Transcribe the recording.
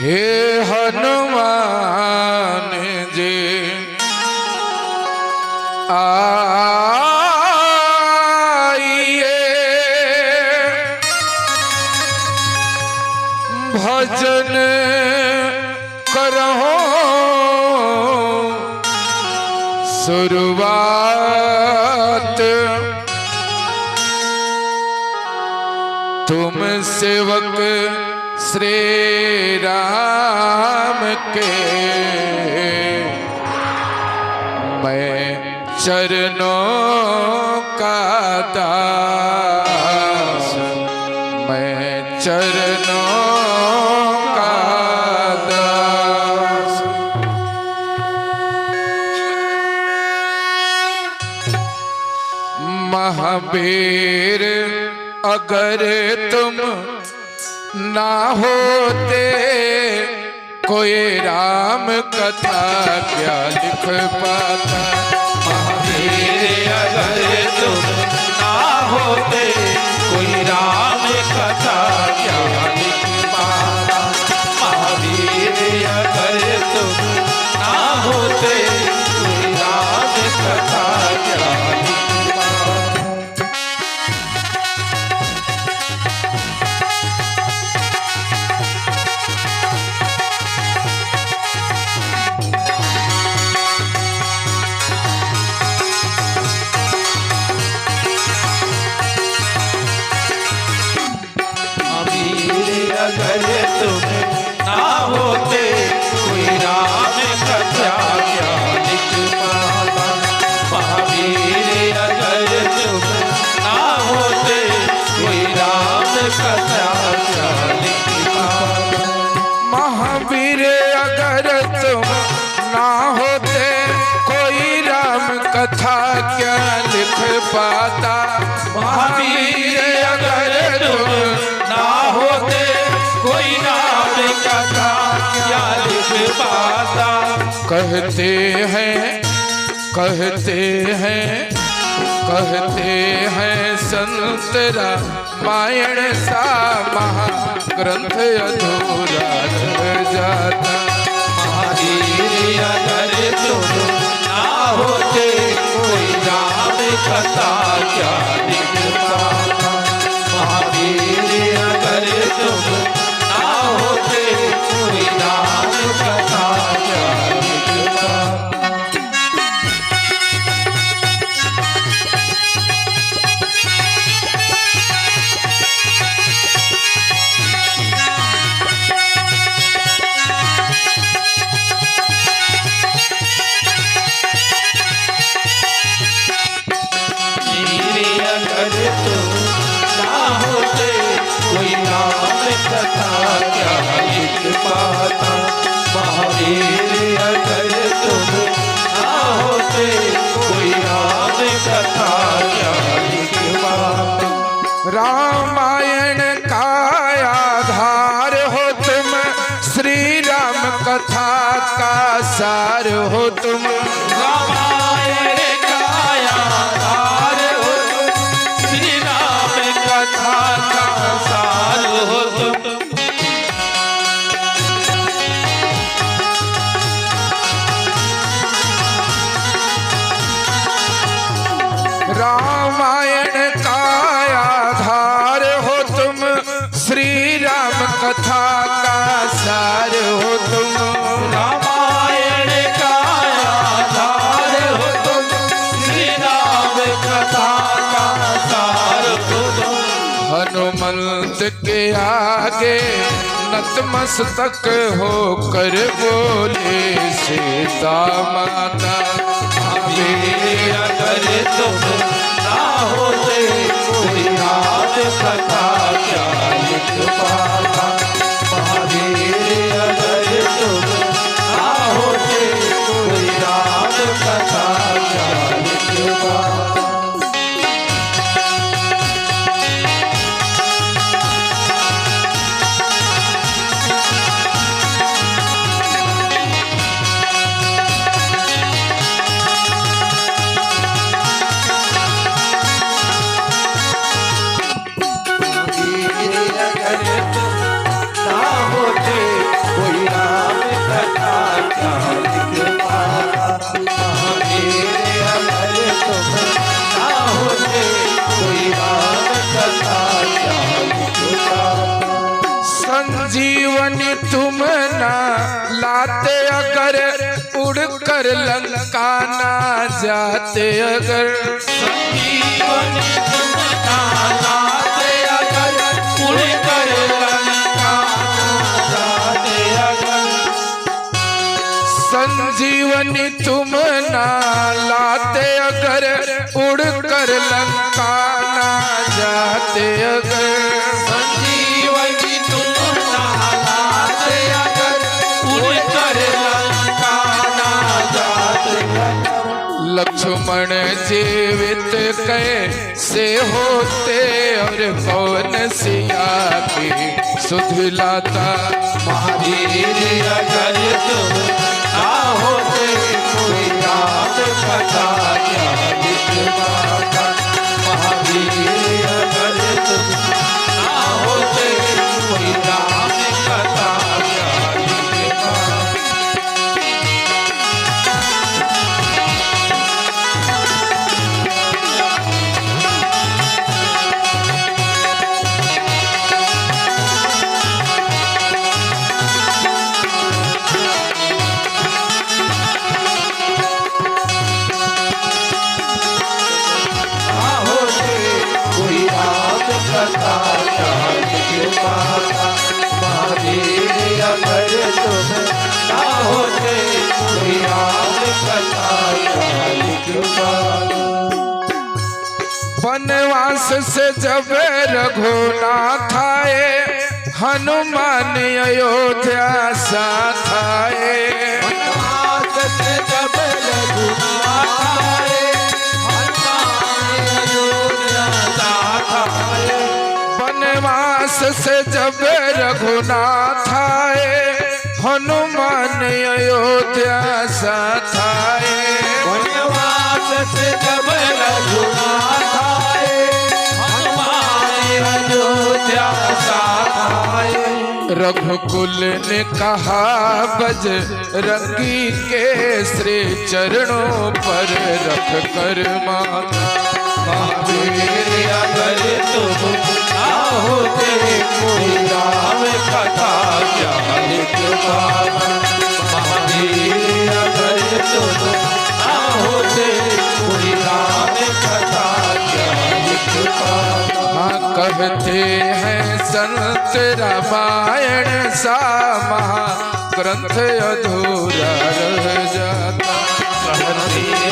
हे हनुमान जी आइए भजन करो शुरुआत तुम सेवक श्री राम के मैं चरणों का दास मैं चरणों का दास। महावीर अगर तुम ना होते कोई राम कथा क्या लिख पाता। महावीर अगर तुम ना होते कोई राम कथा क्या लिख पाता। महावीर अगर तुम ना होते कोई राम कथा क्या लिख पाता। अगर तुम ना होते कोई राम कथा क्या लिख पाता। महावीर अगर तुम ना होते कोई राम कथा क्या लिख पाता। महावीर अगर तुम ना होते कोई राम कथा क्या लिख पाता। महावीर अगर तुम ना होते कोई राम कथा क्या लिख पाता। कहते हैं संत रामायण सा महाग्रंथ अधूरा रह जाता। महावीर अगर तुम ना होते कोई राम कथा क्या लिख पाता। महावीर अगर तुम ना होते कोई राम कथा क्या लिख पाता। अगर तुम ना होते कोई राम कथा क्या लिख पाता। महावीर अगर तुम ना होते कोई राम कथा क्या लिख पाता। रामायण का आधार हो तुम श्री राम कथा का सार हो तुम। रामायण का आधार हो तुम श्री राम कथा का सार हो तुम। रामायण का आधार हो तुम श्री राम कथा का सार हो तुम। रामायण का आधार हो तुम श्री राम कथा का सार हो तुम। हनुमंत के आगे नतमस्तक होकर बोले सीता माता। महावीर अगर तुम ना होते कोई राम कथा क्या लिख पाता। महावीर अगर तुम ना होते कोई राम कथा क्या लिख पाता। अगर तुम क्या लिख पाता। महावीर अगर तुम ना होते कोई राम कथा क्या लिख पाता। संजीवनी तुम ना लाते अगर उड़कर लंका ना जाते अगर। संजीवनी तुम ना लाते अगर उड़कर लंका ना जाते अगर। संजीवनी तुम ना लाते अगर उड़कर लंका ना जाते अगर। संजीवनी तुम ना लाते अगर उड़कर लंका ना जाते अगर। लक्ष्मण जीवित कैसे होते और कौन सिया की सुध लाता। महावीर अगर तुम ना होते कोई राम कथा क्या लिख पाता। महावीर अगर तुम ना होते कोई राम कथा क्या लिख पाता। कोई राम कथा क्या लिख पाता। महावीर अगर तुम ना होते कोई राम कथा क्या लिख पाता। वनवास से जब रघुनाथ आए हनुमान अयोध्या साथ आए। वनवास से जब रघुनाथ आए हनुमान अयोध्या साथ आए। वनवास से जब रघुनाथ आए हनुमान अयोध्या साथ आए। वनवास से जब रघुनाथ आए हनुमान अयोध्या साथ आए। रघुकुल ने कहा बजरंगी के श्री चरणों पर रख कर मांगा। महावीर अगर तुम ना होते कोई राम कथा क्या लिख पाता। महावीर अगर तुम ना होते कोई राम कथा क्या लिख पाता। हाँ कहते हैं संत रामायण सा महाग्रंथ अधूरा रह जाता। कहते